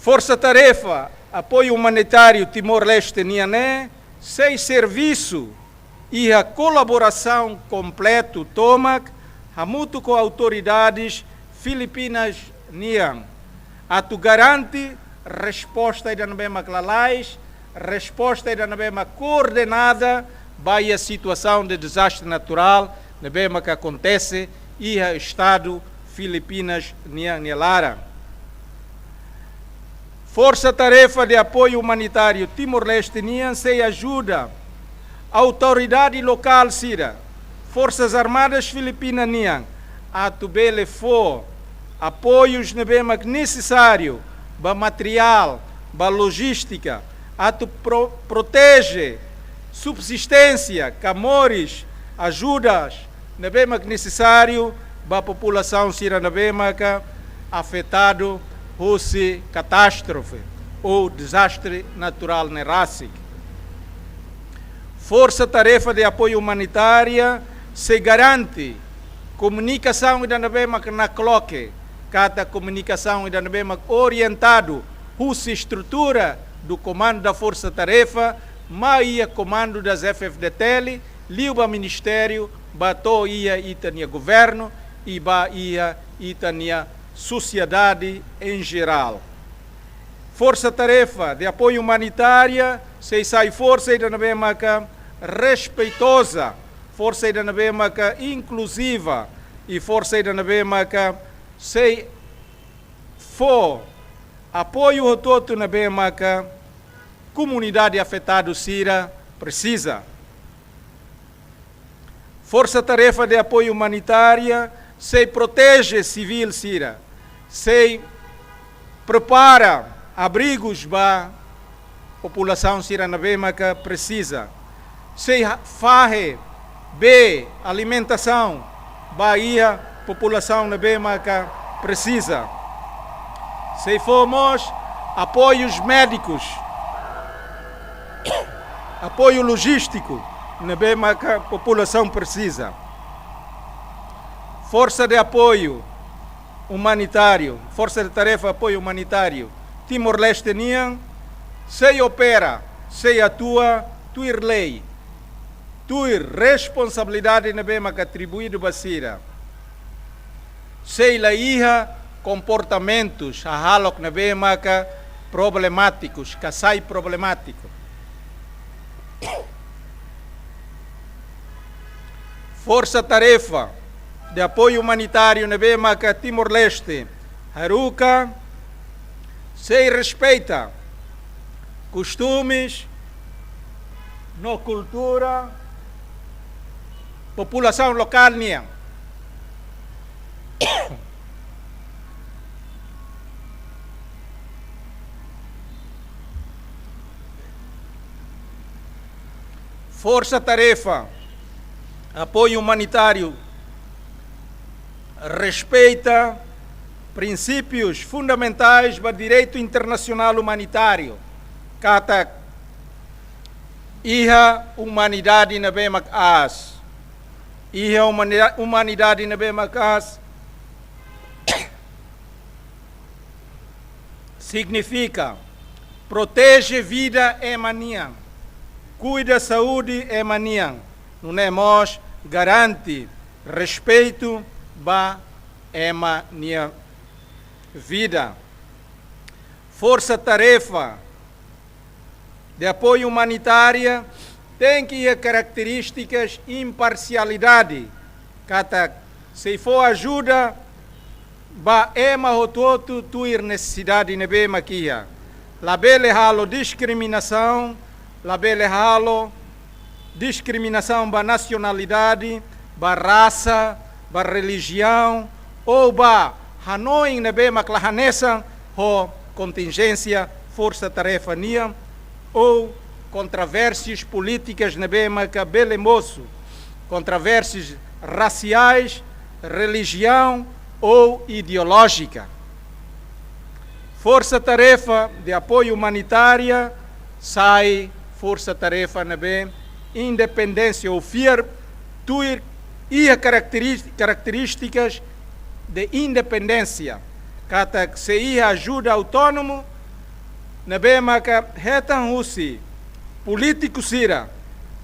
Força-tarefa, apoio humanitário Timor-Leste Niané, sem serviço e a colaboração completo TOMAC, junto com autoridades filipinas Nian. Atu garante resposta da mesma clalais, resposta da mesma coordenada para a situação de desastre natural, na mesma que acontece e a Estado Filipinas Nian Lara. Força-tarefa de apoio humanitário Timor-Leste Nian se ajuda a autoridade local Sira, Forças Armadas Filipinas Nian, a tubele for apoios necessários para material, para logística, a tu protege subsistência, camores, ajudas necessário para a população Sira afetado por catástrofe ou desastre natural nerásico. Força-tarefa de apoio humanitária se garante comunicação da na cloque, cada comunicação da orientado a estrutura do comando da força-tarefa, mas comando das FFDTL, liba ministério, bato ia itania governo e ba ia itania sociedade em geral. Força-tarefa de apoio humanitária se sai força da respeitosa, força da inclusiva e força da se for apoio todo na comunidade afetada Sira precisa. Força-tarefa de apoio humanitária se protege civil Sira, se prepara abrigos para a população Sira que precisa, se faz bem alimentação para a população que precisa, se formos apoios médicos, apoio logístico que a população precisa. Força de apoio humanitário, força de tarefa apoio humanitário, Timor-Leste Nian, se opera, se atua, tuir lei, tuir responsabilidade que atribuído a Sira, se laia comportamentos a halok que problemáticos, que sai problemático. Força-tarefa de apoio humanitário na que Timor-Leste, Haruka, se respeita costumes, no cultura, população local Nian. Força-tarefa, apoio humanitário, respeita princípios fundamentais do direito internacional humanitário, kata iha humanidade na bemak-as, iha humanidade na bemak-as significa protege vida e mania, cuida saúde e mania, não é mos garante respeito ba ema nia vida. Força-tarefa de apoio humanitária tem que ter características imparcialidade. Kata se for ajuda ba ema hototo tuir necessidade nebe maquia. Labele halo discriminação, labele halo discriminação ba nacionalidade, ba raça, ba religião ou ba Hanoi nebe maclahanesa ho contingência força-tarefa nia ou controvérsias políticas nebe maca belemoço, controvérsias raciais, religião ou ideológica. Força-tarefa de apoio humanitária sai força-tarefa nebe independência ou fier tuir e características de independência, que se ia ajuda autônomo Nebemaka retan Rússia, políticos sira,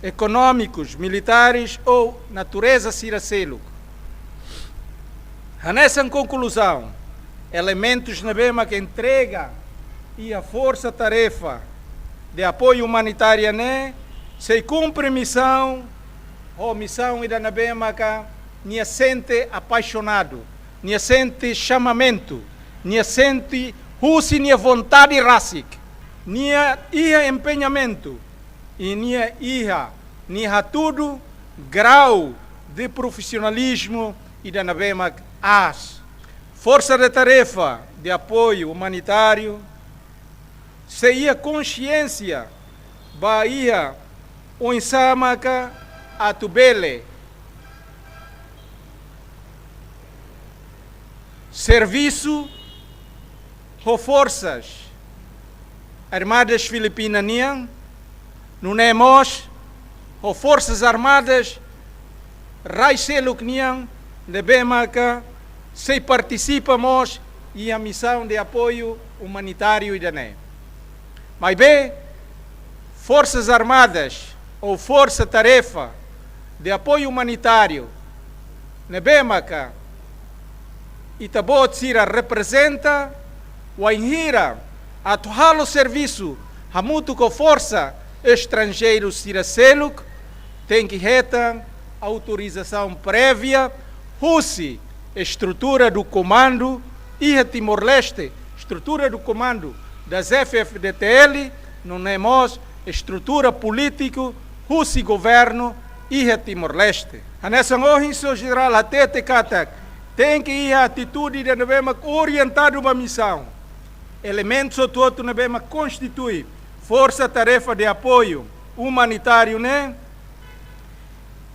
econômicos, militares ou natureza sira selo. Nessa conclusão, elementos nebemaka entrega e a força-tarefa de apoio humanitário né, se cumpre missão, ou missão da nebemaka, nia sente apaixonado, nia sente chamamento, nia sente Rússia, nia vontade rásica, nia empenhamento, e nia tudo grau de profissionalismo e da nebemaka as força de tarefa de apoio humanitário, se ia consciência, Bahia, o Insamaka, a Tubele, serviço, ou forças armadas filipinas, não é mos, ou forças armadas, Raiseluk, de Bemaka, se participamos e a missão de apoio humanitário e dané. Mas bem, forças armadas ou força-tarefa de apoio humanitário, Nebemaka, Itabotsira representa o Inhira a o serviço hamuto com força estrangeiro Sira Seluk tem que reta autorização prévia, Rússia, estrutura do comando, e a Timor-Leste, estrutura do comando das FFDTL, não é mais estrutura político, Rússia governo e a Timor-Leste. A nessa organização geral até tem que ir a atitude de Nebema orientada uma missão. Elementos outros Nebema constitui força-tarefa de apoio humanitário, né?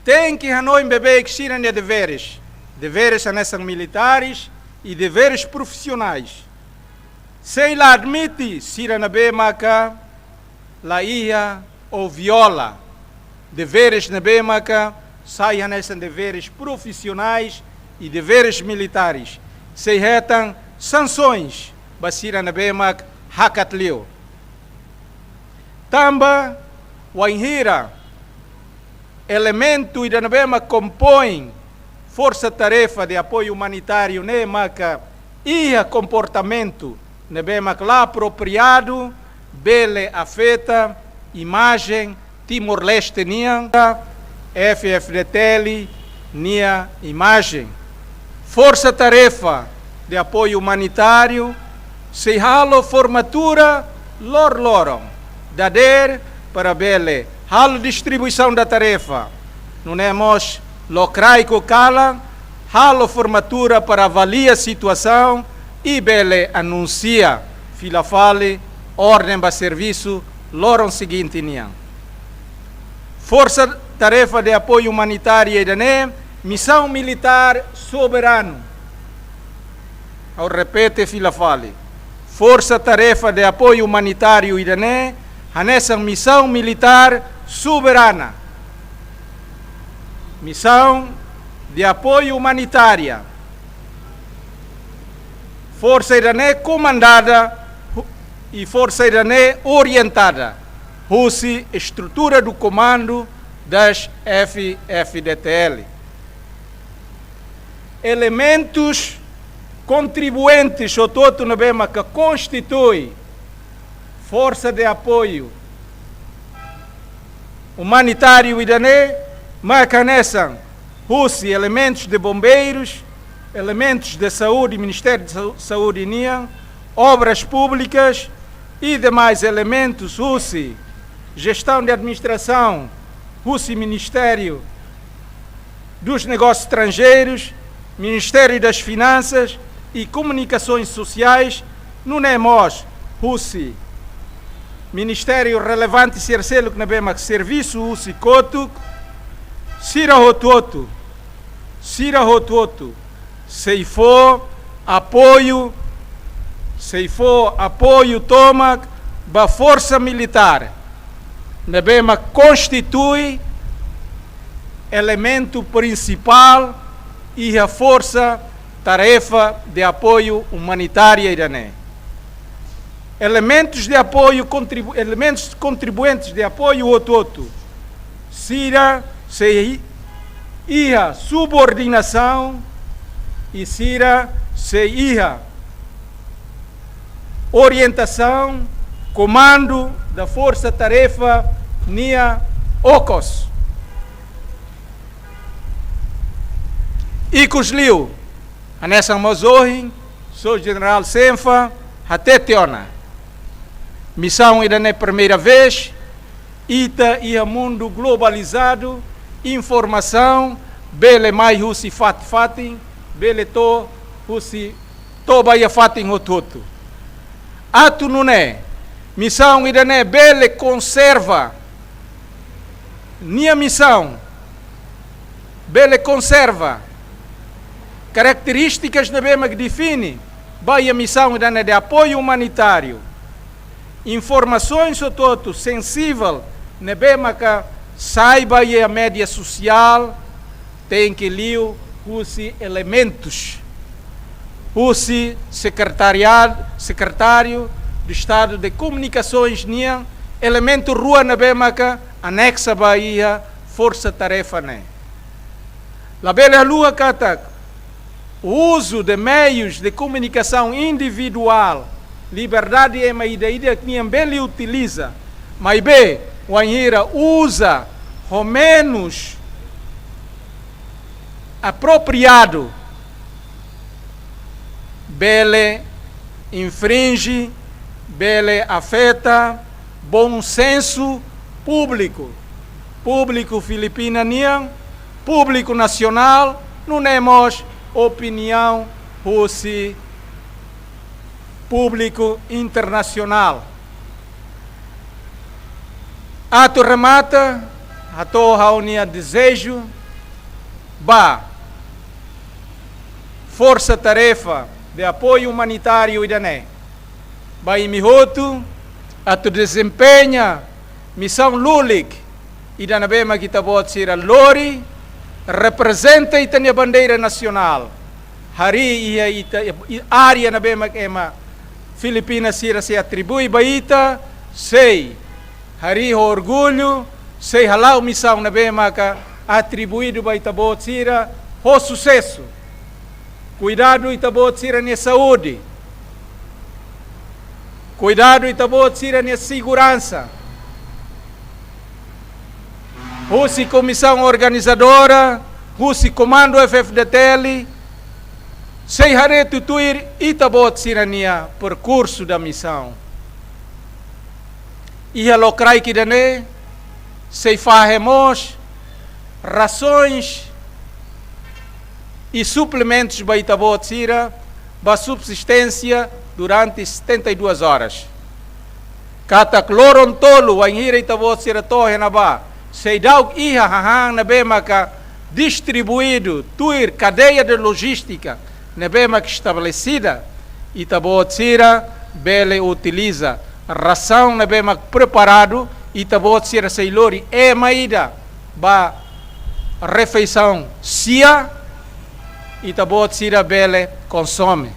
Tem que Hanoi beber que tiram de deveres nessas militares e deveres profissionais. Se ela admite Sira Nebemaka, la ia ou viola deveres Nebemaka, saia nesses deveres profissionais e deveres militares. Se retam sanções, Basira Nebemaka, Hakatlio. Tamba, o Inhira, elemento e da Nebema compõe força-tarefa de apoio humanitário, Nebemaka, e a comportamento, Nebemaka lá apropriado, bele afeta, imagem, Timor-Leste, FFDTL, imagem. Força-tarefa de apoio humanitário, se halo formatura, lorom, dader para bele, halo distribuição da tarefa, não é mos locraico cala, halo formatura para avaliar a situação e bele anuncia, fila fale, ordem para serviço, lorom seguinte nian. Força-tarefa de apoio humanitário e dané, missão militar soberano. Eu repete, fila fale. Força-tarefa de apoio humanitário e dané, nessa missão militar soberana. Missão de apoio humanitária. Força Irané comandada e Força Irané orientada. Rússia, estrutura do comando das FFDTL. Elementos contribuintes ao todo Nebema que constitui força de apoio humanitário Irané, macaneçam Rússia, elementos de bombeiros, elementos de saúde, Ministério de Saúde obras públicas e demais elementos Rússia, gestão de administração, Rússia, Ministério dos Negócios Estrangeiros, Ministério das Finanças e Comunicações Sociais, no NEMOS, Rússia, Ministério relevante Circelo que Nebema Serviço Rússia Coto, Sira Rototo, se for apoio toma da força militar, Nebema constitui elemento principal e a força tarefa de apoio humanitária irané. elementos de apoio, elementos contribuintes de apoio outro. Sira se ia subordinação e sira se ia orientação, comando da força-tarefa nia OCOS. Icos liu, anessa mozohin, sou general Senfa, até teona. Missão ainda não é a primeira vez, ita ia mundo globalizado, informação, bele mais husi fatin, bele to husi to baia fatin hototo. Atu não é, missão ainda não é bele conserva, minha missão, bele conserva, características da BEMA que define, baia missão ainda não é de apoio humanitário, informações o todo sensível, na BEMA que saiba e a média social tem que ler os elementos. O secretário do Estado de Comunicações NIA, elemento rua na BEMA que anexa Bahia, força-tarefa né. La bela lua kata, o uso de meios de comunicação individual, liberdade é uma ideia que ninguém bem utiliza, mas bem, o Anhira usa o menos apropriado, bele infringe, bele afeta bom senso público, público filipino, público nacional, não temos opinião russi, público internacional. Ato remata, ato raunia desejo, força-tarefa de apoio humanitário idané. Imihoto, ato desempenha missão Lulik, idanabema kita bot sira Lori, representa a bandeira nacional. Hari ia área na bema ema Filipinas sira se atribui baita, sei hari orgulho, sei halau missão na bema ka atribuído baita bot sira o sucesso. Cuidado itabot sira na saúde. Cuidado itabot sira na segurança. Rusi comissão organizadora, Rusi comando FFDTL, sei hare tutuir itabot sirania percurso da missão. Ia locrai que dane, sei fahemos rações e suplementos para itabot sira, para subsistência durante 72 horas. Kata clorontolo, a inhira itabot sira torre na ba. Sei daug iha hahang na bema ka distribuído, tuir cadeia de logística na bema que estabelecida, itabot sira bele utiliza ração na bema preparado, itabot sira sei lori é maída ba refeição sia, itabot sira bele consome.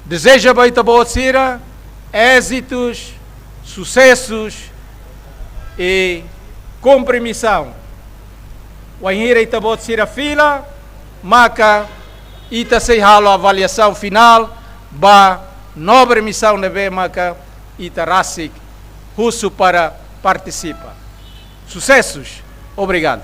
Deseja ba itabot sira êxitos, sucessos e cumpre missão. O Anhira itabot sira fila, maca ita sei halo avaliação final, ba nobre missão nebe maca ita rasik, russo para participar. Sucessos. Obrigado.